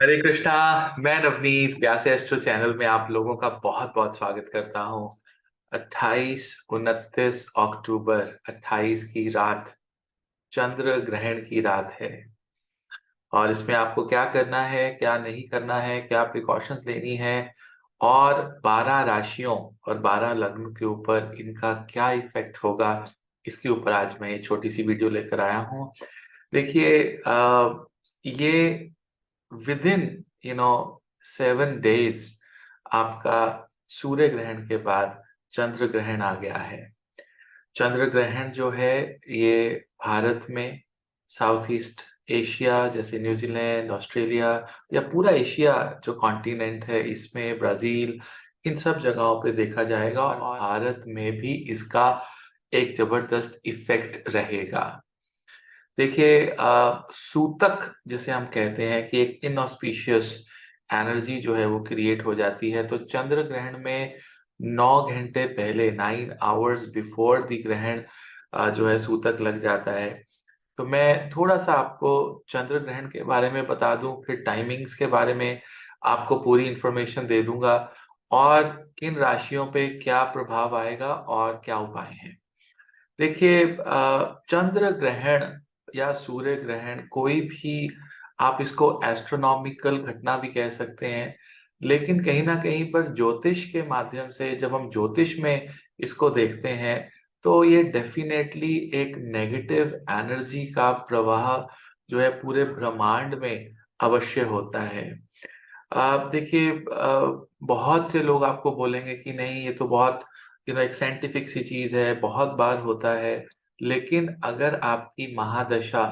हरे कृष्णा। मैं नवनीत व्यास astro channel में आप लोगों का बहुत बहुत स्वागत करता हूँ। 28 29 अक्टूबर 28 की रात चंद्र ग्रहण की रात है। और इसमें आपको क्या करना है, क्या नहीं करना है, क्या प्रिकॉशंस लेनी है, और 12 राशियों और 12 लग्न के ऊपर इनका क्या इफेक्ट होगा, इसके ऊपर आज मैं ये छोटी सी वीडियो लेकर आया हूँ। देखिए, ये विद इन 7 डेज आपका सूर्य ग्रहण के बाद चंद्र ग्रहण आ गया है। चंद्र ग्रहण जो है ये भारत में साउथ ईस्ट एशिया जैसे न्यूजीलैंड, ऑस्ट्रेलिया या पूरा एशिया जो कॉन्टिनेंट है, इसमें ब्राजील, इन सब जगहों पे देखा जाएगा और भारत में भी इसका एक जबरदस्त इफेक्ट रहेगा। देखिए, सूतक जिसे हम कहते हैं कि एक इनऑस्पिशियस एनर्जी जो है वो क्रिएट हो जाती है, तो चंद्र ग्रहण में 9 घंटे पहले, 9 आवर्स बिफोर द ग्रहण जो है सूतक लग जाता है। तो मैं थोड़ा सा आपको चंद्र ग्रहण के बारे में बता दूं, फिर टाइमिंग्स के बारे में आपको पूरी इंफॉर्मेशन दे दूंगा, और किन राशियों पे क्या प्रभाव आएगा और क्या उपाय हैं। देखिए, चंद्र ग्रहण या सूर्य ग्रहण, कोई भी आप इसको एस्ट्रोनॉमिकल घटना भी कह सकते हैं, लेकिन कहीं ना कहीं पर ज्योतिष के माध्यम से जब हम ज्योतिष में इसको देखते हैं, तो ये डेफिनेटली एक नेगेटिव एनर्जी का प्रवाह जो है पूरे ब्रह्मांड में अवश्य होता है। आप देखिए, बहुत से लोग आपको बोलेंगे कि नहीं, ये तो बहुत एक साइंटिफिक सी चीज है, बहुत बार होता है। लेकिन अगर आपकी महादशा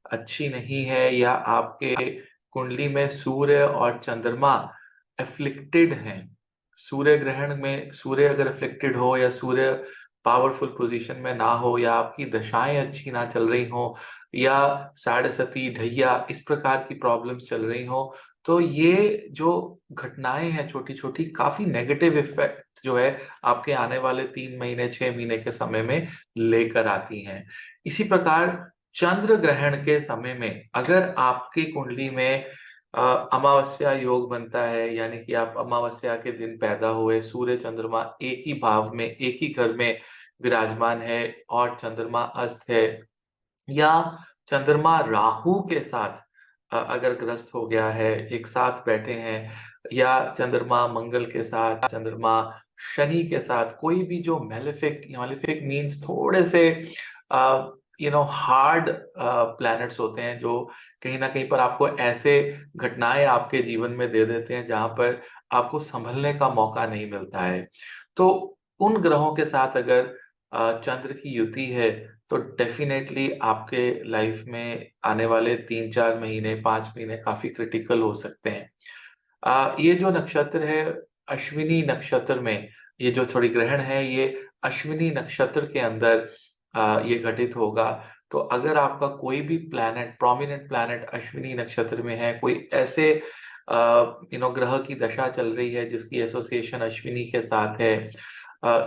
अच्छी नहीं है या आपके कुंडली में सूर्य और चंद्रमा एफ्लिक्टेड हैं, सूर्य ग्रहण में सूर्य अगर एफ्लिक्टेड हो या सूर्य पावरफुल पोजीशन में ना हो या आपकी दशाएं अच्छी ना चल रही हो या साढ़े सती ढैया इस प्रकार की प्रॉब्लम्स चल रही हो, तो ये जो घटनाएं हैं छोटी छोटी, काफी नेगेटिव इफेक्ट जो है आपके आने वाले 3 महीने 6 महीने के समय में लेकर आती हैं। इसी प्रकार चंद्र ग्रहण के समय में अगर आपकी कुंडली में अमावस्या योग बनता है, यानी कि आप अमावस्या के दिन पैदा हुए, सूर्य चंद्रमा एक ही भाव में एक ही घर में विराजमान है और चंद्रमा अस्त है, या चंद्रमा राहु के साथ अगर ग्रस्त हो गया है, एक साथ बैठे हैं, या चंद्रमा मंगल के साथ, चंद्रमा शनि के साथ, कोई भी जो मेलेफिक, मेलेफिक मींस थोड़े से हार्ड प्लैनेट्स होते हैं, जो कहीं ना कहीं पर आपको ऐसे घटनाएं आपके जीवन में दे देते हैं जहां पर आपको संभलने का मौका नहीं मिलता है। तो उन ग्रहों के साथ अगर चंद्र की युति है, तो डेफिनेटली आपके लाइफ में आने वाले 3 4 महीने 5 महीने काफी क्रिटिकल हो सकते हैं। ये जो नक्षत्र है, अश्विनी नक्षत्र में, ये जो थोड़ी ग्रहण है ये अश्विनी नक्षत्र के अंदर ये घटित होगा। तो अगर आपका कोई भी प्लैनेट, प्रोमिनेंट प्लैनेट अश्विनी नक्षत्र में है, कोई ऐसे ग्रह की दशा चल रही है जिसकी एसोसिएशन अश्विनी के साथ है,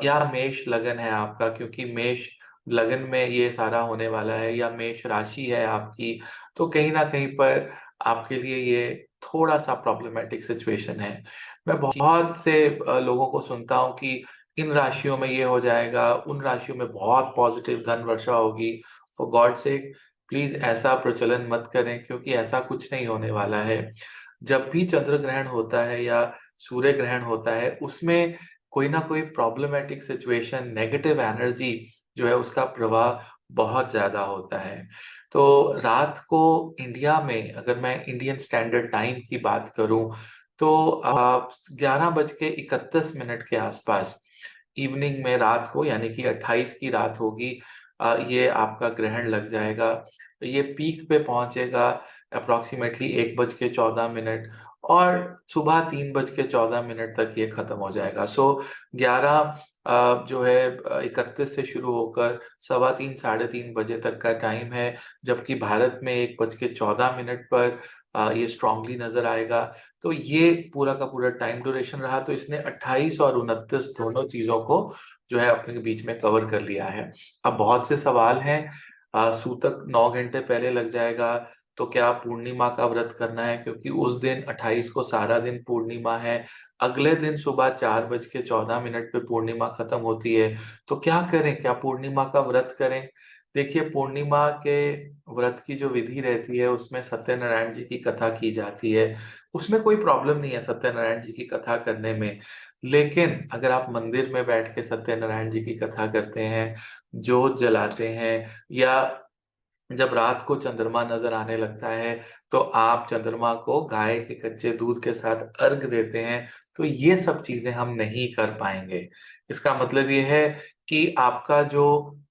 या मेष लगन है आपका, क्योंकि मेष लगन में ये सारा होने वाला है, या मेष राशि है आपकी, तो कहीं ना कहीं पर आपके लिए ये थोड़ा सा प्रॉब्लमेटिक सिचुएशन है। मैं बहुत से लोगों को सुनता हूँ कि इन राशियों में ये हो जाएगा, उन राशियों में बहुत पॉजिटिव धन वर्षा होगी। फॉर गॉड सेक, प्लीज ऐसा प्रचलन मत करें, क्योंकि ऐसा कुछ नहीं होने वाला है। जब भी चंद्र ग्रहण होता है या सूर्य ग्रहण होता है, उसमें कोई ना कोई प्रॉब्लमेटिक सिचुएशन, नेगेटिव एनर्जी जो है उसका प्रभाव बहुत ज्यादा होता है। तो रात को इंडिया में, अगर मैं इंडियन स्टैंडर्ड टाइम की बात करूं, तो आप 11:31 के आसपास इवनिंग में, रात को यानी कि 28 की रात होगी, ये आपका ग्रहण लग जाएगा। ये पीक पे पहुंचेगा अप्रोक्सीमेटली 1:14, और सुबह 3:14 तक ये खत्म हो जाएगा। सो 11 जो है 31 से शुरू होकर 3:15 3:30 बजे तक का टाइम है, जबकि भारत में 1:14 पर ये स्ट्रांगली नजर आएगा। तो ये पूरा का पूरा टाइम ड्यूरेशन रहा, तो इसने 28 और 29 दोनों चीजों को जो है अपने बीच में कवर कर लिया है। अब बहुत से सवाल हैं, सूतक 9 घंटे पहले लग जाएगा तो क्या पूर्णिमा का व्रत करना है, क्योंकि उस दिन 28 को सारा दिन पूर्णिमा है। अगले दिन सुबह 4:14 पे पूर्णिमा खत्म होती है। तो क्या करें, क्या पूर्णिमा का व्रत करें? देखिए, पूर्णिमा के व्रत की जो विधि रहती है उसमें सत्यनारायण जी की कथा की जाती है। उसमें कोई प्रॉब्लम नहीं है सत्यनारायण जी की कथा करने में। लेकिन अगर आप मंदिर में बैठ के सत्यनारायण जी की कथा करते हैं, जोत जलाते हैं, या जब रात को चंद्रमा नजर आने लगता है तो आप चंद्रमा को गाय के कच्चे दूध के साथ अर्घ देते हैं, तो ये सब चीजें हम नहीं कर पाएंगे। इसका मतलब ये है कि आपका जो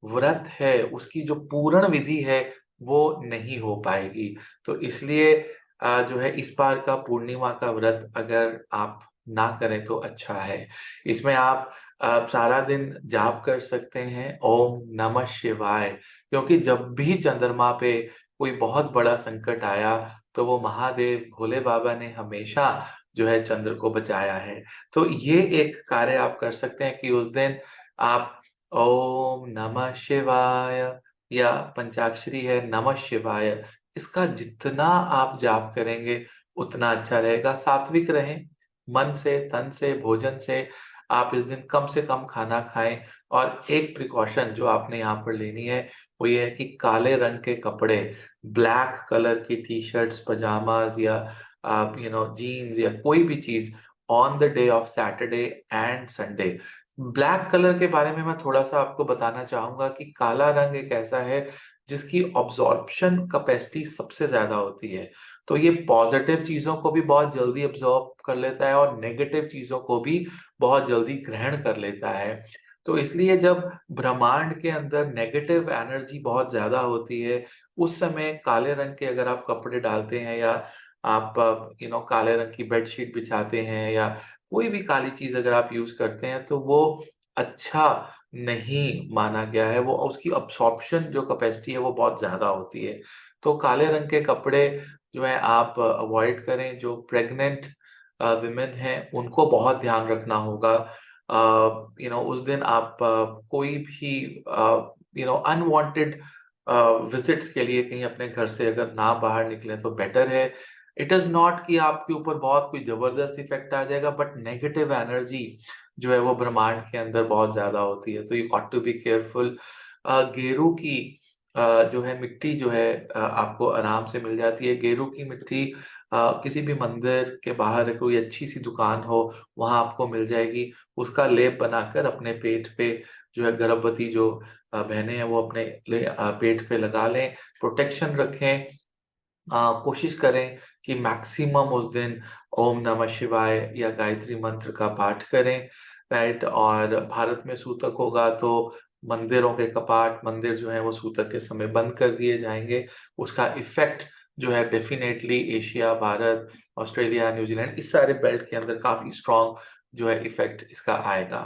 व्रत है उसकी जो पूर्ण विधि है वो नहीं हो पाएगी। तो इसलिए जो है इस बार का पूर्णिमा का व्रत अगर आप ना करें तो अच्छा है। इसमें आप सारा दिन जाप कर सकते हैं, ओम नमः शिवाय। क्योंकि जब भी चंद्रमा पे कोई बहुत बड़ा संकट आया तो वो महादेव भोले बाबा ने हमेशा जो है चंद्र को बचाया है। तो ये एक कार्य आप कर सकते हैं कि उस दिन आप ओम नमः शिवाय, या पंचाक्षरी है नमः शिवाय, इसका जितना आप जाप करेंगे उतना अच्छा रहेगा। सात्विक रहें, मन से तन से भोजन से। आप इस दिन कम से कम खाना खाएं। और एक प्रिकॉशन जो आपने यहाँ पर लेनी है वो ये है कि काले रंग के कपड़े, ब्लैक कलर की टी शर्ट्स पजामाज, या आप जीन्स या कोई भी चीज on the day of Saturday and Sunday. Black colour के बारे में मैं थोड़ा सा आपको बताना चाहूंगा कि काला रंग एक ऐसा है जिसकी ऑब्जॉर्प्शन कैपेसिटी सबसे ज्यादा होती है। तो ये पॉजिटिव चीजों को भी बहुत जल्दी अब्जॉर्ब कर लेता है और नेगेटिव चीजों को भी बहुत जल्दी ग्रहण कर लेता है। तो इसलिए जब ब्रह्मांड के अंदर नेगेटिव एनर्जी बहुत ज्यादा होती है, उस समय काले रंग के अगर आप कपड़े डालते हैं, या आप काले रंग की बेडशीट बिछाते हैं, या कोई भी काली चीज अगर आप यूज करते हैं, तो वो अच्छा नहीं माना गया है। वो उसकी अब्सॉर्प्शन जो कैपेसिटी है वो बहुत ज्यादा होती है। तो काले रंग के कपड़े जो है आप अवॉइड करें। जो प्रेग्नेंट विमेन हैं उनको बहुत ध्यान रखना होगा। उस दिन आप कोई भी अनवांटेड विजिट्स के लिए कहीं अपने घर से अगर ना बाहर निकले तो बेटर है। इट इज नॉट कि आपके ऊपर बहुत कोई जबरदस्त इफेक्ट आ जाएगा, बट नेगेटिव एनर्जी जो है वो ब्रह्मांड के अंदर बहुत ज्यादा होती है, तो you got to be careful. गेरू की जो है मिट्टी जो है आपको आराम से मिल जाती है। गेरू की मिट्टी किसी भी मंदिर के बाहर कोई अच्छी सी दुकान हो वहां आपको मिल जाएगी। उसका लेप बनाकर अपने पेट पे जो है गर्भवती जो बहनें हैं वो अपने पेट पे लगा लें, प्रोटेक्शन रखें। कोशिश करें कि मैक्सिमम उस दिन ओम नमः शिवाय या गायत्री मंत्र का पाठ करें। राइट। और भारत में सूतक होगा तो मंदिरों के कपाट, मंदिर जो है वो सूतक के समय बंद कर दिए जाएंगे। उसका इफेक्ट जो है definitely Asia, Bharat, Australia, New Zealand इस सारे बेल्ट के अंदर काफी स्ट्रांग जो है इफेक्ट इसका आएगा।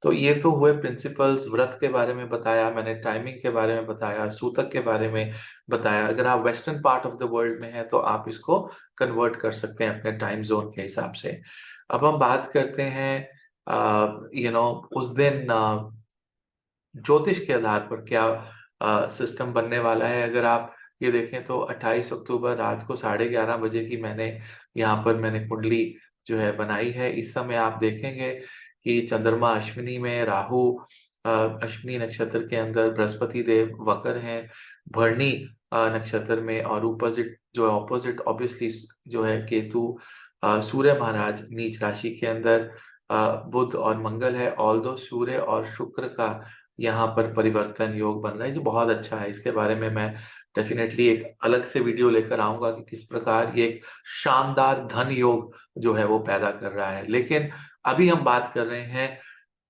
तो ये तो हुए प्रिंसिपल्स, व्रत के बारे में बताया मैंने, टाइमिंग के बारे में बताया, सूतक के बारे में बताया। अगर आप western part of the world में हैं तो आप इसको कन्वर्ट कर सकते हैं अपने टाइम जोन के हिसाब से। अब हम बात करते हैं उस दिन ज्योतिष के आधार पर क्या सिस्टम बनने वाला है। अगर आप ये देखें तो 28 अक्टूबर रात को 11:30 बजे की मैंने कुंडली जो है बनाई है। इस समय आप देखेंगे कि चंद्रमा अश्विनी में, राहु अश्विनी नक्षत्र के अंदर, बृहस्पति देव वक्र हैं भरणी नक्षत्र में, और ऑपोजिट ऑब्वियसली जो है केतु सूर्य महाराज नीच राशि के अंदर, बुध और मंगल है। ऑल्दो सूर्य और शुक्र का यहाँ पर परिवर्तन योग बन रहा है जो बहुत अच्छा है। इसके बारे में मैं डेफिनेटली एक अलग से वीडियो लेकर आऊंगा कि किस प्रकार ये एक शानदार धन योग जो है वो पैदा कर रहा है। लेकिन अभी हम बात कर रहे हैं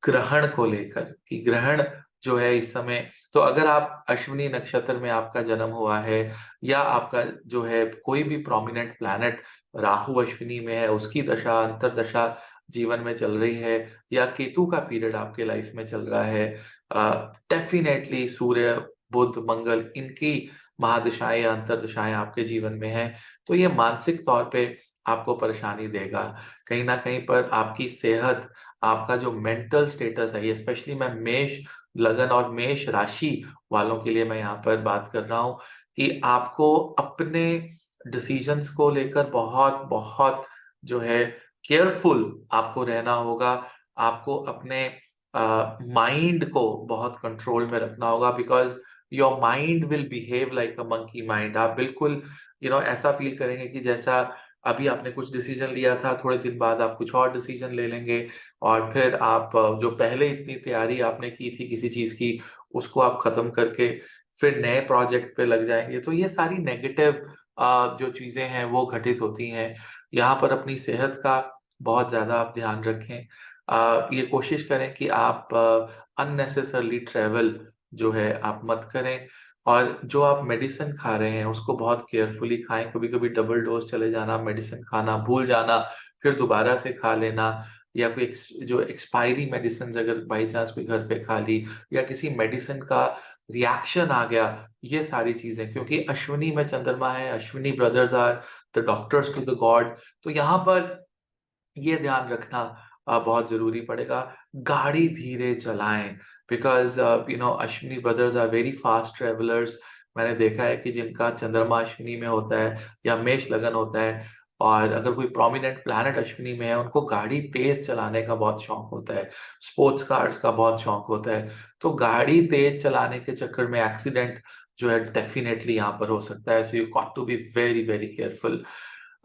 ग्रहण को लेकर कि ग्रहण जो है इस समय, तो अगर आप अश्विनी नक्षत्र में आपका जन्म हुआ है, या आपका जो है कोई भी प्रोमिनेंट प्लैनेट राहु अश्विनी में है, उसकी दशा अंतरदशा जीवन में चल रही है, या केतु का पीरियड आपके लाइफ में चल रहा है, डेफिनेटली सूर्य, बुध, मंगल इनकी महादशाएं या अंतरदशाएं आपके जीवन में है, तो ये मानसिक तौर पे आपको परेशानी देगा। कहीं ना कहीं पर आपकी सेहत, आपका जो मेंटल स्टेटस है, ये स्पेशली मैं मेष लगन और मेष राशि वालों के लिए मैं यहाँ पर बात कर रहा हूँ कि आपको अपने डिसीजंस को लेकर बहुत बहुत जो है केयरफुल आपको रहना होगा। आपको अपने माइंड को बहुत कंट्रोल में रखना होगा, because your mind will behave like a monkey mind. आप बिल्कुल ऐसा फील करेंगे कि जैसा अभी आपने कुछ डिसीजन लिया था, थोड़े दिन बाद आप कुछ और डिसीजन ले लेंगे, और फिर आप जो पहले इतनी तैयारी आपने की थी किसी चीज की, उसको आप खत्म करके फिर नए प्रोजेक्ट पे लग जाएंगे। तो ये सारी नेगेटिव जो चीजें हैं वो घटित होती हैं। यहाँ पर अपनी सेहत का बहुत ज्यादा आप ध्यान रखें। ये कोशिश करें कि आप अननेसेसरली ट्रेवल जो है आप मत करें, और जो आप मेडिसिन खा रहे हैं उसको बहुत केयरफुली खाएं। कभी कभी डबल डोज चले जाना, मेडिसिन खाना भूल जाना, फिर दोबारा से खा लेना, या कोई जो एक्सपायरी मेडिसिन अगर बाई चांस कोई घर पे खा ली, या किसी मेडिसिन का रिएक्शन आ गया, ये सारी चीजें, क्योंकि अश्विनी में चंद्रमा है, Ashwini brothers are the doctors to the god. तो यहाँ पर ये ध्यान रखना बहुत जरूरी पड़ेगा। गाड़ी धीरे चलाएं, because Ashwini brothers are very fast travellers. मैंने देखा है कि जिनका चंद्रमा अश्विनी में होता है या मेष लगन होता है, और अगर कोई प्रोमिनेंट प्लैनेट अश्विनी में है, उनको गाड़ी तेज चलाने का बहुत शौक होता है, स्पोर्ट्स कार्स का बहुत शौक होता है। तो गाड़ी तेज चलाने के चक्कर में एक्सीडेंट जो है डेफिनेटली यहाँ पर हो सकता है। So you got to be very very careful.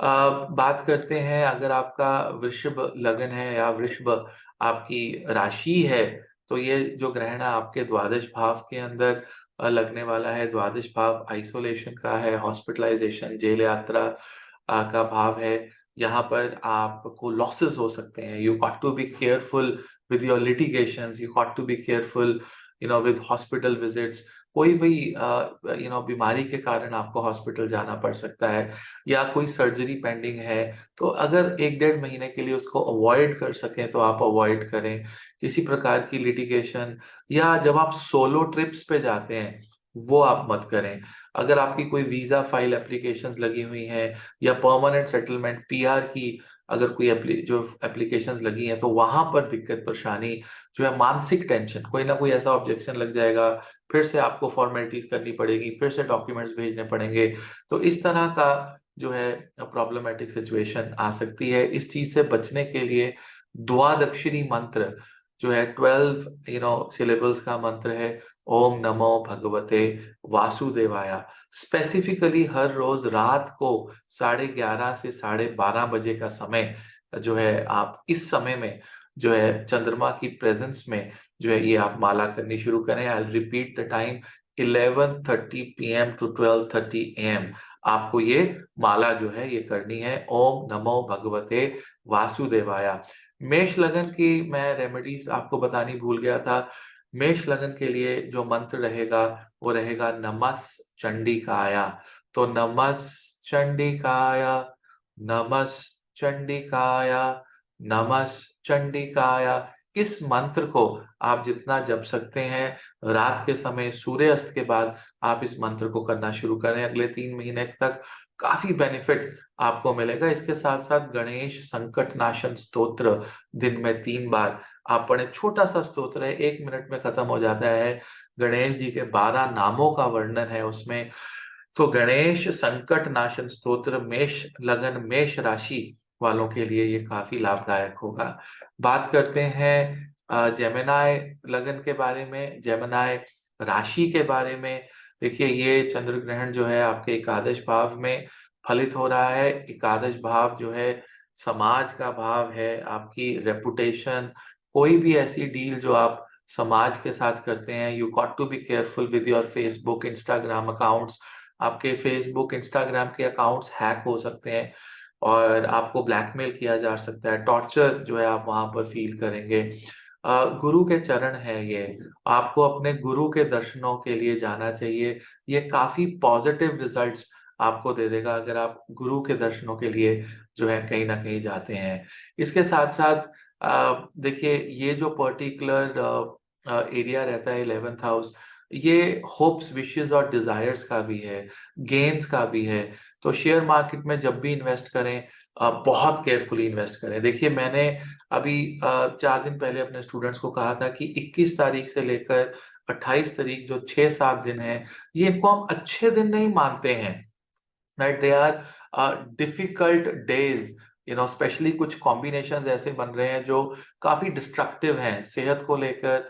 बात करते हैं, अगर आपका वृषभ लगन है या वृषभ आपकी राशि है, तो ये जो ग्रहण है आपके द्वादश भाव के अंदर लगने वाला है। द्वादश भाव आइसोलेशन का है, हॉस्पिटलाइजेशन, जेल यात्रा का भाव है। यहाँ पर आपको लॉसेस हो सकते हैं। You got to be careful with your litigations, you got to be careful with hospital visits. कोई भी बीमारी के कारण आपको हॉस्पिटल जाना पड़ सकता है, या कोई सर्जरी पेंडिंग है, तो अगर 1-1.5 महीने के लिए उसको अवॉइड कर सकें तो आप अवॉइड करें। किसी प्रकार की लिटिगेशन, या जब आप सोलो ट्रिप्स पे जाते हैं वो आप मत करें। अगर आपकी कोई वीजा फाइल एप्लीकेशंस लगी हुई हैं, या परमानेंट सेटलमेंट पीआर की अगर कोई जो एप्लीकेशंस लगी हैं, तो वहां पर दिक्कत परेशानी जो है, मानसिक टेंशन, कोई ना कोई ऐसा ऑब्जेक्शन लग जाएगा, फिर से आपको फॉर्मेलिटीज करनी पड़ेगी, फिर से डॉक्यूमेंट्स भेजने पड़ेंगे। तो इस तरह का जो है प्रॉब्लमेटिक सिचुएशन आ सकती है। इस चीज से बचने के लिए द्वादक्षरी मंत्र जो है, 12 सिलेबल्स का मंत्र है, ओम नमो भगवते वासुदेवाय। स्पेसिफिकली हर रोज रात को 11:30 से 12:30 बजे का समय जो है, आप इस समय में जो है चंद्रमा की प्रेजेंस में जो है ये आप माला करनी शुरू करें। I repeat the time, 11:30 PM to 12:30 AM आपको ये माला जो है ये करनी है। ओम नमो भगवते वासुदेवाय। मेष लगन की मैं रेमेडीज आपको बतानी भूल गया था। मेष लगन के लिए जो मंत्र रहेगा वो रहेगा नमस् चंडिकाया। तो नमस् चंडिकाया, नमस् चंडिकाया, नमस् चंडिकाया। इस मंत्र को आप जितना जप सकते हैं, रात के समय सूर्यास्त के बाद आप इस मंत्र को करना शुरू करें। अगले 3 महीने तक काफी बेनिफिट आपको मिलेगा। इसके साथ साथ गणेश संकट नाशन स्तोत्र दिन में 3 बार आप पढ़े। छोटा सा स्तोत्र है, 1 मिनट में खत्म हो जाता है। गणेश जी के 12 नामों का वर्णन है उसमें। तो गणेश संकट नाशन स्तोत्र मेष लगन, मेष राशि वालों के लिए ये काफी लाभदायक होगा। बात करते हैं जेमिनाय लगन के बारे में, जेमिनाय राशि के बारे में। देखिए, ये चंद्र ग्रहण जो है आपके एकादश भाव में फलित हो रहा है। एकादश भाव जो है समाज का भाव है, आपकी रेपुटेशन। कोई भी ऐसी डील जो आप समाज के साथ करते हैं, you got to be careful with your Facebook Instagram accounts. आपके फेसबुक इंस्टाग्राम के अकाउंट्स हैक हो सकते हैं, और आपको ब्लैकमेल किया जा सकता है। टॉर्चर जो है आप वहां पर फील करेंगे। गुरु के चरण है ये, आपको अपने गुरु के दर्शनों के लिए जाना चाहिए। ये काफी पॉजिटिव रिजल्ट्स आपको दे देगा अगर आप गुरु के दर्शनों के लिए जो है कहीं ना कहीं जाते हैं। इसके साथ साथ देखिए, ये जो पर्टिकुलर एरिया रहता है 11th हाउस, ये होप्स, विशेस और डिजायर्स का भी है, गेन्स का भी है। तो शेयर मार्केट में जब भी इन्वेस्ट करें, बहुत केयरफुली इन्वेस्ट करें। देखिए, मैंने अभी 4 दिन पहले अपने स्टूडेंट्स को कहा था कि 21 तारीख से लेकर 28 तारीख जो 6-7 दिन है, ये इनको हम अच्छे दिन नहीं मानते हैं, right? They are difficult days, specially कुछ कॉम्बिनेशंस ऐसे बन रहे हैं जो काफी डिस्ट्रक्टिव हैं, सेहत को लेकर,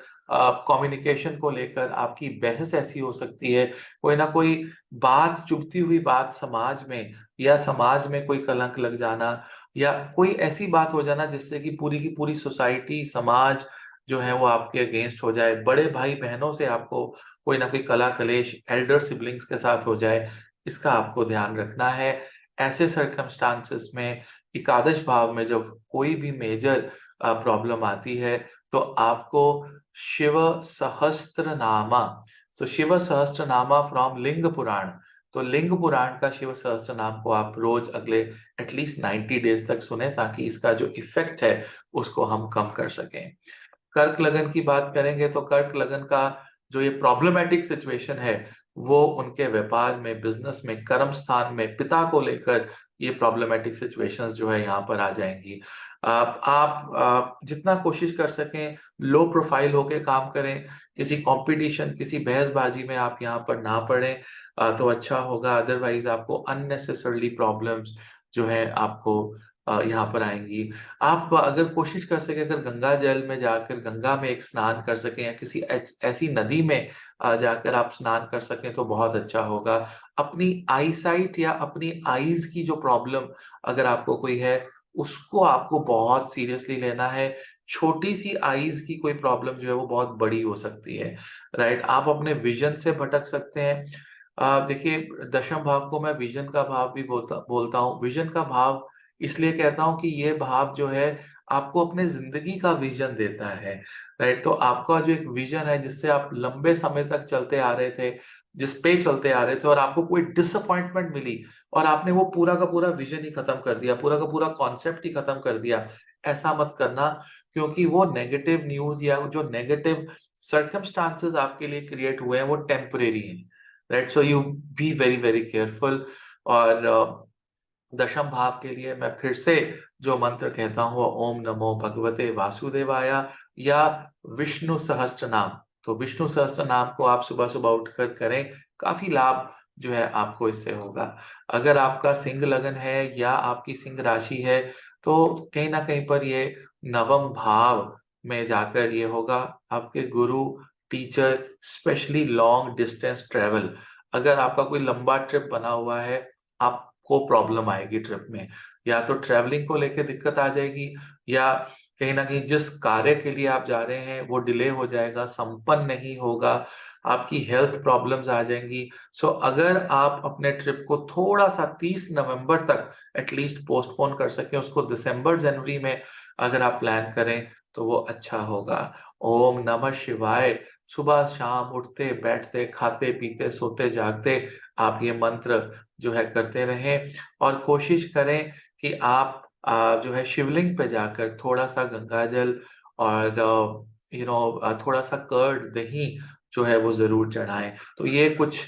कम्युनिकेशन को लेकर आपकी बहस ऐसी हो सकती है, कोई ना कोई बात, चुभती हुई बात समाज में, या समाज में कोई कलंक लग जाना, या कोई ऐसी बात हो जाना जिससे कि पूरी की पूरी सोसाइटी, समाज जो है वो आपके अगेंस्ट हो जाए, बड़े भाई बहनों से आपको कोई ना कोई कला कलेश एल्डर सिबलिंग्स के साथ हो जाए, इसका आपको ध्यान रखना है। ऐसे सर्कमस्टांसेस में एकादश भाव में जब कोई भी मेजर प्रॉब्लम आती है, तो आपको शिव सहस्त्र नामा, तो शिव सहस्त्र नामा फ्रॉम लिंग पुराण, तो लिंग पुराण का शिव सहस्त्र नाम को आप रोज अगले एटलीस्ट 90 डेज तक सुने, ताकि इसका जो इफेक्ट है उसको हम कम कर सकें। कर्क लगन की बात करेंगे तो कर्क लगन का जो ये प्रॉब्लमेटिक सिचुएशन है, वो उनके व्यापार में, बिजनेस में, कर्म स्थान में पिता को लेकर ये प्रॉब्लमेटिक सिचुएशंस जो है यहाँ पर आ जाएंगी। आप जितना कोशिश कर सकें लो प्रोफाइल होके काम करें, किसी कंपटीशन, किसी बहसबाजी में आप यहाँ पर ना पड़े, तो अच्छा होगा। अदरवाइज आपको अननेसेसरली प्रॉब्लम्स जो है आपको यहाँ पर आएंगी। आप अगर कोशिश कर सके, अगर गंगा जल में जाकर गंगा में एक स्नान कर सकें, या किसी ऐसी नदी में जाकर आप स्नान कर सकें तो बहुत अच्छा होगा। अपनी आईसाइट या अपनी आईज की जो प्रॉब्लम अगर आपको कोई है, उसको आपको बहुत सीरियसली लेना है। छोटी सी आईज की कोई प्रॉब्लम जो है वो बहुत बड़ी हो सकती है, राइट? आप अपने विजन से भटक सकते हैं। देखिए, दशम भाव को मैं विजन का भाव भी बोलता हूँ। विजन का भाव इसलिए कहता हूँ कि ये भाव जो है आपको अपने जिंदगी का विजन देता है, राइट? तो आपका जो एक विजन है, जिससे आप लंबे समय तक चलते आ रहे थे, जिस पे चलते आ रहे थे, और आपको कोई डिसअपॉइंटमेंट मिली और आपने वो पूरा का पूरा विजन ही खत्म कर दिया, पूरा का पूरा कॉन्सेप्ट ही खत्म कर दिया, ऐसा मत करना। क्योंकि वो नेगेटिव न्यूज या जो नेगेटिव सर्कमस्टांसेस आपके लिए क्रिएट हुए हैं वो टेम्परेरी हैं, right? So you B very very careful. और दशम भाव के लिए मैं फिर से जो मंत्र कहता हूँ वो ओम नमो भगवते वासुदेवाय, या विष्णु सहस्त्र नाम। तो विष्णु सहस्त्र नाम को आप सुबह सुबह उठकर करें, काफी लाभ जो है आपको इससे होगा। अगर आपका सिंह लगन है या आपकी सिंह राशि है, तो कहीं ना कहीं पर ये नवम भाव में जाकर ये होगा। आपके गुरु, teacher, specially long distance travel, अगर आपका कोई लंबा ट्रिप बना हुआ है, आपको प्रॉब्लम आएगी ट्रिप में। या तो ट्रैवलिंग को लेकर दिक्कत आ जाएगी, या कहीं ना कहीं जिस कार्य के लिए आप जा रहे हैं वो डिले हो जाएगा, संपन्न नहीं होगा, आपकी हेल्थ प्रॉब्लम्स आ जाएंगी। सो अगर आप अपने ट्रिप को थोड़ा सा 30 नवंबर तक एटलीस्ट पोस्टपोन कर सकें, उसको दिसंबर जनवरी में अगर आप प्लान करें तो वो अच्छा होगा। ओम नमः शिवाय। सुबह शाम उठते बैठते खाते पीते सोते जागते आप ये मंत्र जो है करते रहें, और कोशिश करें कि आप जो है शिवलिंग पे जाकर थोड़ा सा गंगाजल और थोड़ा सा कर्ड, दही जो है वो जरूर चढ़ाएं। तो ये कुछ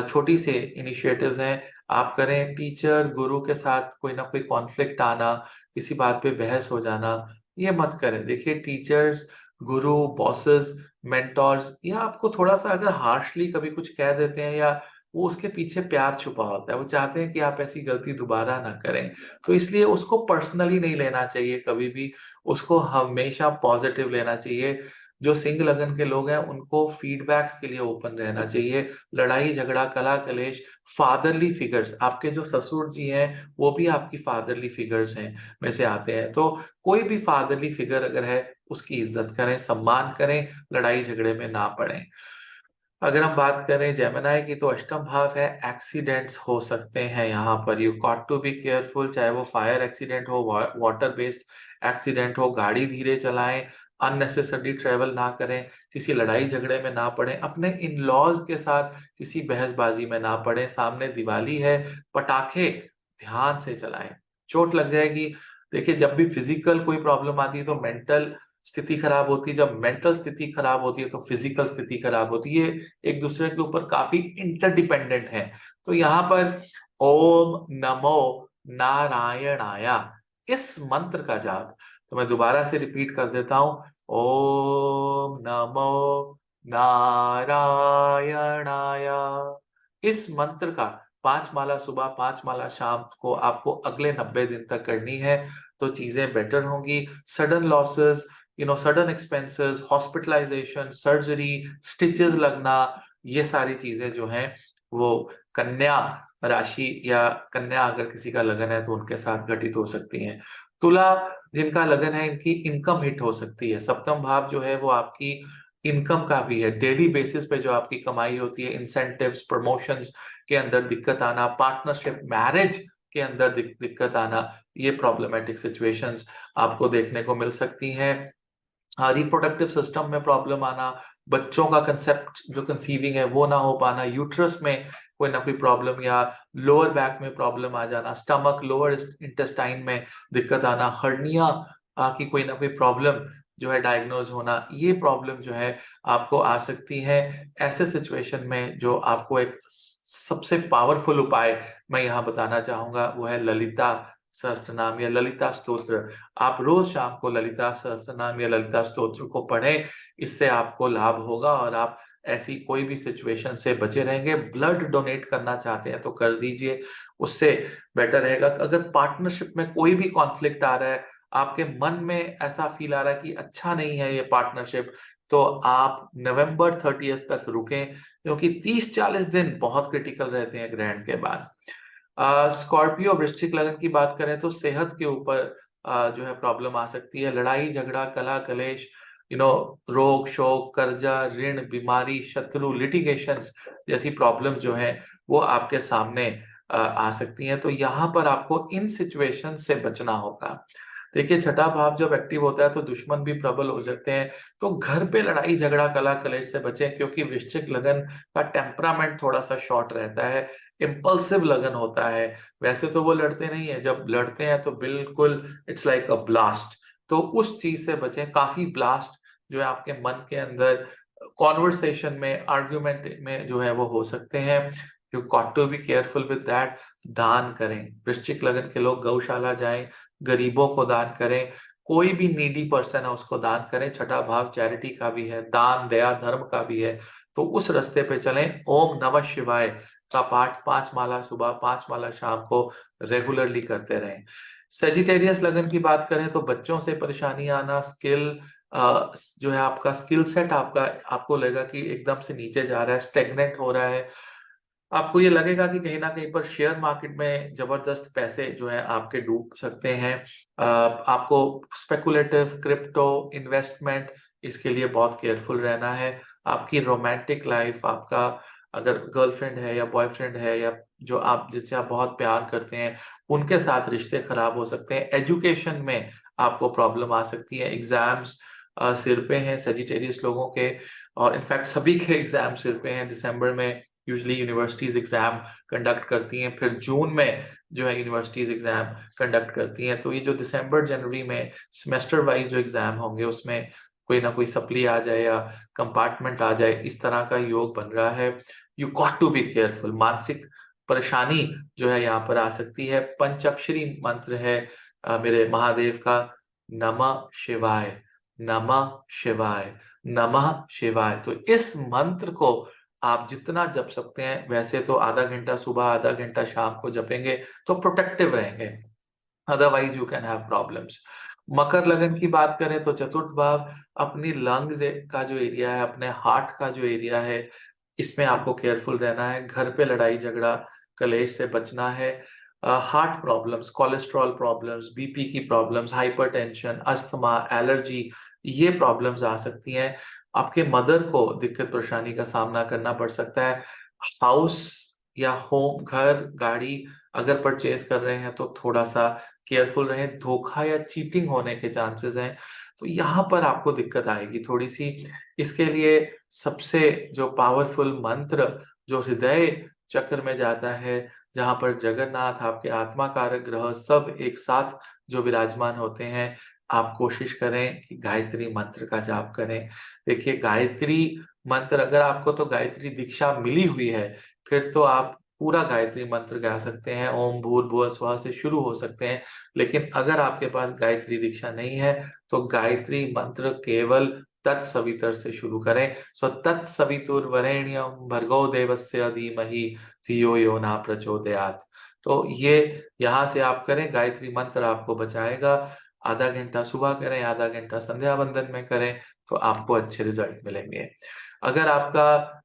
छोटी से इनिशिएटिव्स हैं, आप करें। टीचर गुरु के साथ कोई ना कोई कॉन्फ्लिक्ट आना, किसी बात पे बहस हो जाना, ये मत करें। देखिए, टीचर्स, गुरु, बॉसेस, मेंटोर्स, या आपको थोड़ा सा अगर हार्शली कभी कुछ कह देते हैं, या वो उसके पीछे प्यार छुपा होता है, वो चाहते हैं कि आप ऐसी गलती दोबारा ना करें, तो इसलिए उसको पर्सनली नहीं लेना चाहिए कभी भी, उसको हमेशा पॉजिटिव लेना चाहिए। जो सिंह लगन के लोग हैं उनको फीडबैक्स के लिए ओपन रहना चाहिए। लड़ाई झगड़ा कला कलेश, फादरली फिगर्स, आपके जो ससुर जी हैं वो भी आपकी फादरली फिगर्स हैं में से आते हैं, तो कोई भी फादरली फिगर अगर है उसकी इज्जत करें, सम्मान करें, लड़ाई झगड़े में ना पड़े। अगर हम बात करें जेमिनाई की, तो अष्टम भाव है, एक्सीडेंट्स हो सकते हैं यहाँ पर, you got to be careful. चाहे वो फायर एक्सीडेंट हो, वाटर बेस्ड एक्सीडेंट हो, गाड़ी धीरे चलाएं, अननेसेसरली ट्रेवल ना करें, किसी लड़ाई झगड़े में ना पड़े, अपने इन लॉज के साथ किसी बहसबाजी में ना पड़े। सामने दिवाली है, पटाखे ध्यान से चलाएं, चोट लग जाएगी। देखिए, जब भी फिजिकल कोई प्रॉब्लम आती है तो मेंटल स्थिति खराब होती है, जब मेंटल स्थिति खराब होती है तो फिजिकल स्थिति खराब होती है, एक दूसरे के ऊपर काफी इंटरडिपेंडेंट है। तो यहाँ पर ओम नमो नारायणाया, इस मंत्र का जाप, तो मैं दोबारा से रिपीट कर देता हूं, ओम नमो नारायणाय। इस मंत्र का 5 माला सुबह 5 माला शाम को आपको अगले 90 दिन तक करनी है, तो चीजें बेटर होंगी। Sudden losses, sudden expenses, hospitalisation, surgery, stitches लगना, ये सारी चीजें जो हैं वो कन्या राशि या कन्या अगर किसी का लगन है तो उनके साथ घटित हो सकती हैं। तुला जिनका लगन है, इनकी इनकम हिट हो सकती है। सप्तम भाव जो है वो आपकी इनकम का भी है। डेली बेसिस पे जो आपकी कमाई होती है, इंसेंटिव्स, प्रमोशंस के अंदर दिक्कत आना, पार्टनरशिप, मैरिज के अंदर दिक्कत आना, ये प्रॉब्लमेटिक सिचुएशंस आपको देखने को मिल सकती हैं। रिप्रोडक्टिव सिस्टम में प्रॉब्लम आना, बच्चों का कंसेप्ट जो कंसीविंग है वो ना हो पाना, यूट्रस में कोई ना कोई प्रॉब्लम या लोअर बैक में प्रॉब्लम आ जाना, स्टमक, लोअर इंटेस्टाइन में दिक्कत आना, हर्निया की कोई ना कोई प्रॉब्लम जो है डायग्नोज होना, ये प्रॉब्लम जो है आपको आ सकती है। ऐसे सिचुएशन में जो आपको एक सबसे पावरफुल उपाय मैं यहाँ बताना चाहूंगा वो है ललिता सहस्त्रनाम या ललिता स्तोत्र। आप रोज शाम को ललिता सहस्त्रनाम या ललिता स्तोत्र को पढ़ें, इससे आपको लाभ होगा और आप ऐसी कोई भी सिचुएशन से बचे रहेंगे। ब्लड डोनेट करना चाहते हैं तो कर दीजिए, उससे बेटर रहेगा। अगर पार्टनरशिप में कोई भी कॉन्फ्लिक्ट आ रहा है, आपके मन में ऐसा फील आ रहा है कि अच्छा नहीं है ये पार्टनरशिप, तो आप नवंबर 30 तक रुकें, क्योंकि 30-40 दिन बहुत क्रिटिकल रहते हैं ग्रहण के बाद। स्कॉर्पियो वृश्चिक लगन की बात करें तो सेहत के ऊपर जो है प्रॉब्लम आ सकती है। लड़ाई झगड़ा, कलह कलेश, रोग शोक, कर्जा, ऋण, बीमारी, शत्रु, लिटिगेशंस जैसी प्रॉब्लम्स जो है वो आपके सामने आ सकती हैं। तो यहाँ पर आपको इन सिचुएशन से बचना होगा। देखिए, छठा भाव जब एक्टिव होता है तो दुश्मन भी प्रबल हो जाते हैं। तो घर पे लड़ाई झगड़ा कलह कलेश से बचें, क्योंकि वृश्चिक लगन का टेम्परामेंट थोड़ा सा शॉर्ट रहता है, इम्पल्सिव लगन होता है। वैसे तो वो लड़ते नहीं है, जब लड़ते हैं तो बिल्कुल इट्स लाइक अ ब्लास्ट। तो उस चीज से बचें। काफी ब्लास्ट जो है आपके मन के अंदर कॉन्वर्सेशन में, आर्ग्यूमेंट में जो है वो हो सकते हैं। You got to be careful with that. दान करें, वृश्चिक लगन के लोग गौशाला जाएं, गरीबों को दान करें, कोई भी नीडी पर्सन है उसको दान करें। छठा भाव चैरिटी का भी है, दान दया धर्म का भी है, तो उस रास्ते पे चलें। ओम नमः शिवाय का पाठ 5 माला सुबह 5 माला शाम को रेगुलरली करते रहें। सेजिटेरियस लगन की बात करें तो बच्चों से परेशानी आना, स्किल जो है आपका स्किल सेट आपका आपको लगेगा कि एकदम से नीचे जा रहा है, स्टेगनेंट हो रहा है। आपको ये लगेगा कि कहीं ना कहीं पर शेयर मार्केट में जबरदस्त पैसे जो है आपके डूब सकते हैं। आपको स्पेकुलेटिव क्रिप्टो इन्वेस्टमेंट, इसके लिए बहुत केयरफुल रहना है। आपकी रोमांटिक लाइफ, आपका अगर गर्लफ्रेंड है या बॉयफ्रेंड है या जो आप जिससे आप बहुत प्यार करते हैं, उनके साथ रिश्ते खराब हो सकते हैं। एजुकेशन में आपको प्रॉब्लम आ सकती है। एग्जाम्स सिर पे हैं सेजिटेरियस लोगों के, और इनफैक्ट सभी के एग्जाम सिर पे हैं। दिसंबर में यूजली यूनिवर्सिटीज एग्जाम कंडक्ट करती हैं, फिर जून में जो है यूनिवर्सिटीज एग्जाम कंडक्ट करती हैं। तो ये जो दिसंबर जनवरी में सेमेस्टर वाइज जो एग्जाम होंगे उसमें कोई ना कोई सप्ली आ जाए या कंपार्टमेंट आ जाए, इस तरह का योग बन रहा है। You got to be careful. मानसिक परेशानी जो है यहाँ पर आ सकती है। पंचाक्षरी मंत्र है मेरे महादेव का, नमः शिवाय, नमः शिवाय, नमः शिवाय। तो इस मंत्र को आप जितना जप सकते हैं, वैसे तो आधा घंटा सुबह आधा घंटा शाम को जपेंगे तो प्रोटेक्टिव रहेंगे, otherwise you can have problems. मकर लगन की बात करें तो चतुर्थ भाव अपनी लंग्स का जो एरिया है, अपने हार्ट का जो एरिया है, इसमें आपको केयरफुल रहना है। घर पे लड़ाई झगड़ा कलेश से बचना है। Heart problems, cholesterol problems, BP की प्रॉब्लम्स, हाइपरटेंशन, अस्थमा, एलर्जी, ये प्रॉब्लम्स आ सकती हैं। आपके मदर को दिक्कत परेशानी का सामना करना पड़ सकता है। हाउस या होम, घर, गाड़ी अगर परचेज कर रहे हैं तो थोड़ा सा केयरफुल रहें। धोखा या चीटिंग होने के चांसेस हैं, तो यहाँ पर आपको दिक्कत आएगी थोड़ी सी। इसके लिए सबसे जो पावरफुल मंत्र जो हृदय चक्र में जाता है, जहां पर जगन्नाथ आपके आत्मा कारक ग्रह सब एक साथ जो विराजमान होते हैं, आप कोशिश करें कि गायत्री मंत्र का जाप करें। देखिए, गायत्री मंत्र अगर आपको तो गायत्री दीक्षा मिली हुई है, फिर तो आप पूरा गायत्री मंत्र गा सकते हैं। ओम भूर्भुवः स्वः से शुरू हो सकते हैं। लेकिन अगर आपके पास गायत्री दीक्षा नहीं है तो गायत्री मंत्र केवल तत्सवितर से शुरू करें। सो तत्सवितुर्वरेण्यम भर्गो देवस्य धीमहि धियो यो न प्रचोदयात्। तो ये यहाँ से आप करें, गायत्री मंत्र आपको बचाएगा। आधा घंटा सुबह करें, आधा घंटा संध्या वंदन में करें, तो आपको अच्छे रिजल्ट मिलेंगे। अगर आपका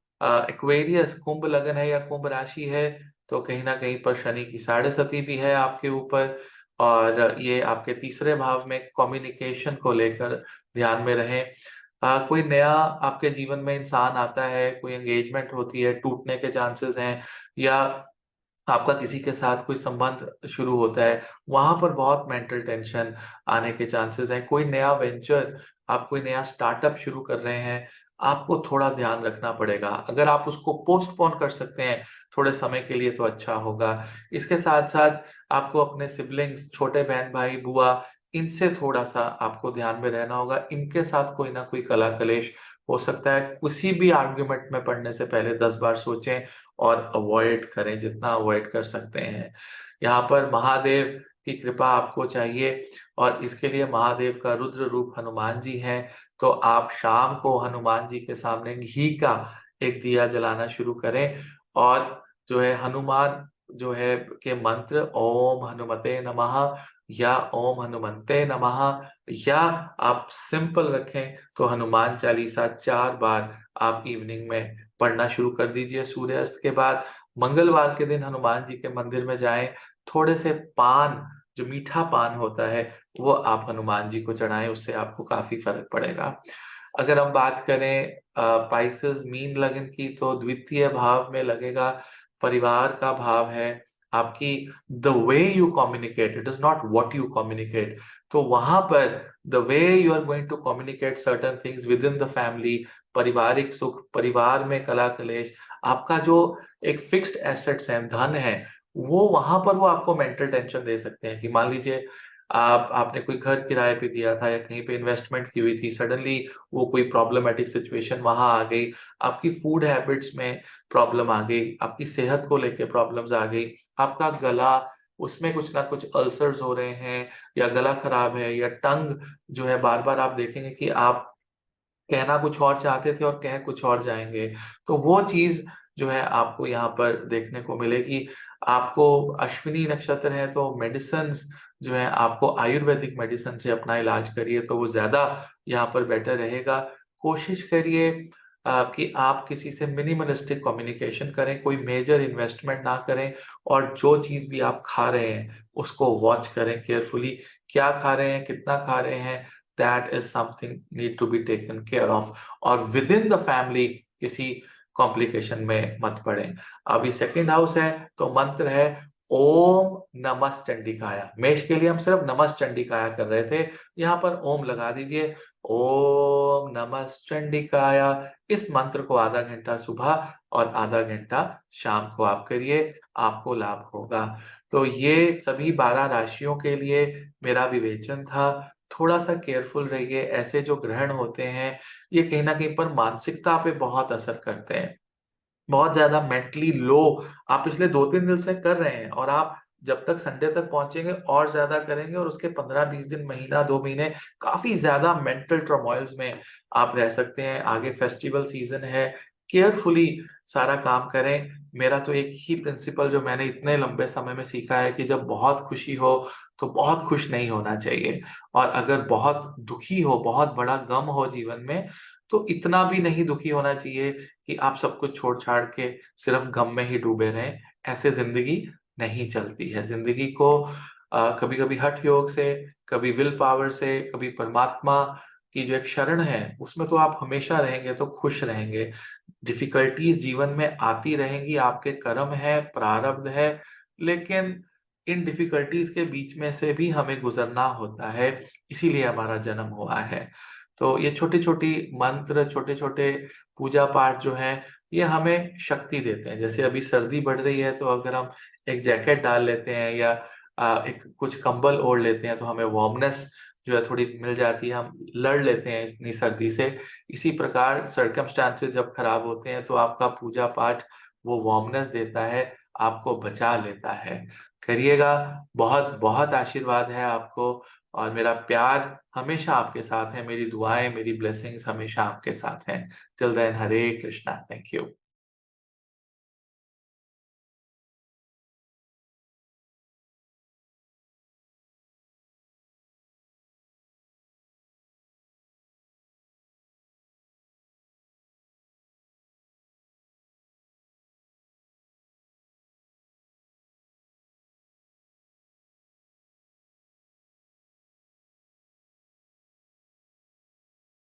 एक्वेरियस कुंभ लगन है या कुंभ राशि है, तो कहीं ना कहीं पर शनि की साढ़े सती भी है आपके ऊपर, और ये आपके तीसरे भाव में कम्युनिकेशन को लेकर ध्यान में रहें। कोई नया आपके जीवन में इंसान आता है, कोई एंगेजमेंट होती है, टूटने के चांसेस हैं, या आपका किसी के साथ कोई संबंध शुरू होता है, वहां पर बहुत मेंटल टेंशन आने के चांसेस हैं। कोई नया वेंचर, आप कोई नया स्टार्टअप शुरू कर रहे हैं, आपको थोड़ा ध्यान रखना पड़ेगा। अगर आप उसको पोस्टपोन कर सकते हैं थोड़े समय के लिए तो अच्छा होगा। इसके साथ साथ आपको अपने सिबलिंग्स, छोटे बहन भाई बुआ, इनसे थोड़ा सा आपको ध्यान में रहना होगा। इनके साथ कोई ना कोई कला कलेश हो सकता है। किसी भी आर्ग्यूमेंट में पढ़ने से पहले 10 बार सोचें और अवॉइड करें जितना अवॉइड कर सकते हैं। यहाँ पर महादेव की कृपा आपको चाहिए, और इसके लिए महादेव का रुद्र रूप हनुमान जी हैं। तो आप शाम को हनुमान जी के सामने घी का एक दिया जलाना शुरू करें, और जो है हनुमान जो है के मंत्र ओम हनुमते नमः या ओम हनुमंते नमः, या आप सिंपल रखें तो हनुमान चालीसा 4 बार आप इवनिंग में पढ़ना शुरू कर दीजिए सूर्यास्त के बाद। मंगलवार के दिन हनुमान जी के मंदिर में जाएं, थोड़े से पान, जो मीठा पान होता है, वो आप हनुमान जी को चढ़ाएं, उससे आपको काफी फर्क पड़ेगा। अगर हम बात करें पाइसेस मीन लगन की, तो द्वितीय भाव में लगेगा, परिवार का भाव है। आपकी the way you communicate, it is not what you communicate. तो वहां पर the way you are going to communicate certain things within the family, पारिवारिक सुख, परिवार में कला कलेश, आपका जो एक फिक्स्ड एसेट्स है, धन है, वो वहां पर वो आपको मेंटल टेंशन दे सकते हैं। कि मान लीजिए आपने कोई घर किराए पे दिया था या कहीं पे इन्वेस्टमेंट की हुई थी, सडनली वो कोई प्रॉब्लमेटिक सिचुएशन वहां आ गई, आपकी फूड हैबिट्स में प्रॉब्लम आ गई, आपकी सेहत को लेके प्रॉब्लम्स आ गई, आपका गला, उसमें कुछ ना कुछ अल्सर्स हो रहे हैं, या गला खराब है, या टंग जो है बार बार आप देखेंगे कि आप कहना कुछ और चाहते थे और कह कुछ और जाएंगे, तो वो चीज जो है आपको यहाँ पर देखने को मिलेगी। आपको अश्विनी नक्षत्र है तो मेडिसिन जो है आपको आयुर्वेदिक मेडिसिन से अपना इलाज करिए, तो वो ज्यादा यहाँ पर बेटर रहेगा। कोशिश करिए कि आप किसी से मिनिमलिस्टिक कम्युनिकेशन करें, कोई मेजर इन्वेस्टमेंट ना करें, और जो चीज भी आप खा रहे हैं उसको वॉच करें केयरफुली। क्या खा रहे हैं, कितना खा रहे हैं, that is something need to be taken care of, और विद इन द फैमिली किसी कॉम्प्लिकेशन में मत पड़े। अभी सेकंड हाउस है तो मंत्र है ओम नमः चंडिकाया। मेष के लिए हम सिर्फ नमः चंडिकाया कर रहे थे, यहाँ पर ओम लगा दीजिए, ओम नमः चंडिकाया। इस मंत्र को आधा घंटा सुबह और आधा घंटा शाम को आप करिए, आपको लाभ होगा। तो ये सभी 12 राशियों के लिए मेरा विवेचन था। थोड़ा सा केयरफुल रहिए, ऐसे जो ग्रहण होते हैं ये कहीं ना कहीं पर मानसिकता पे बहुत असर करते हैं। बहुत ज्यादा मेंटली लो आप पिछले 2-3 दिन से कर रहे हैं, और आप जब तक संडे तक पहुंचेंगे और ज्यादा करेंगे, और उसके 15-20 दिन, महीना 2 महीने काफी ज्यादा मेंटल ट्रमोइल्स में आप रह सकते हैं। आगे फेस्टिवल सीजन है, केयरफुली सारा काम करें। मेरा तो एक ही प्रिंसिपल जो मैंने इतने लंबे समय में सीखा है कि जब बहुत खुशी हो तो बहुत खुश नहीं होना चाहिए, और अगर बहुत दुखी हो, बहुत बड़ा गम हो जीवन में, तो इतना भी नहीं दुखी होना चाहिए कि आप सब कुछ छोड़ छाड़ के सिर्फ गम में ही डूबे रहें। ऐसे जिंदगी नहीं चलती है। जिंदगी को कभी कभी हठ योग से, कभी विल पावर से, कभी परमात्मा की जो एक शरण है उसमें तो आप हमेशा रहेंगे तो खुश रहेंगे। डिफिकल्टीज जीवन में आती रहेंगी, आपके कर्म है, प्रारब्ध है, लेकिन इन डिफिकल्टीज के बीच में से भी हमें गुजरना होता है, इसीलिए हमारा जन्म हुआ है। तो ये छोटी छोटी मंत्र, छोटे छोटे पूजा पाठ जो है, ये हमें शक्ति देते हैं। जैसे अभी सर्दी बढ़ रही है तो अगर हम एक जैकेट डाल लेते हैं, या एक कुछ कंबल ओढ़ लेते हैं, तो हमें वार्मनेस जो है थोड़ी मिल जाती है, हम लड़ लेते हैं इतनी सर्दी से। इसी प्रकार सर्कमस्टांसेस जब खराब होते हैं तो आपका पूजा पाठ वो वार्मनेस देता है, आपको बचा लेता है। करिएगा, बहुत बहुत आशीर्वाद है आपको। और मेरा प्यार हमेशा आपके साथ है, मेरी दुआएं, मेरी ब्लेसिंग्स हमेशा आपके साथ हैं। Till then, Hare Krishna, thank you.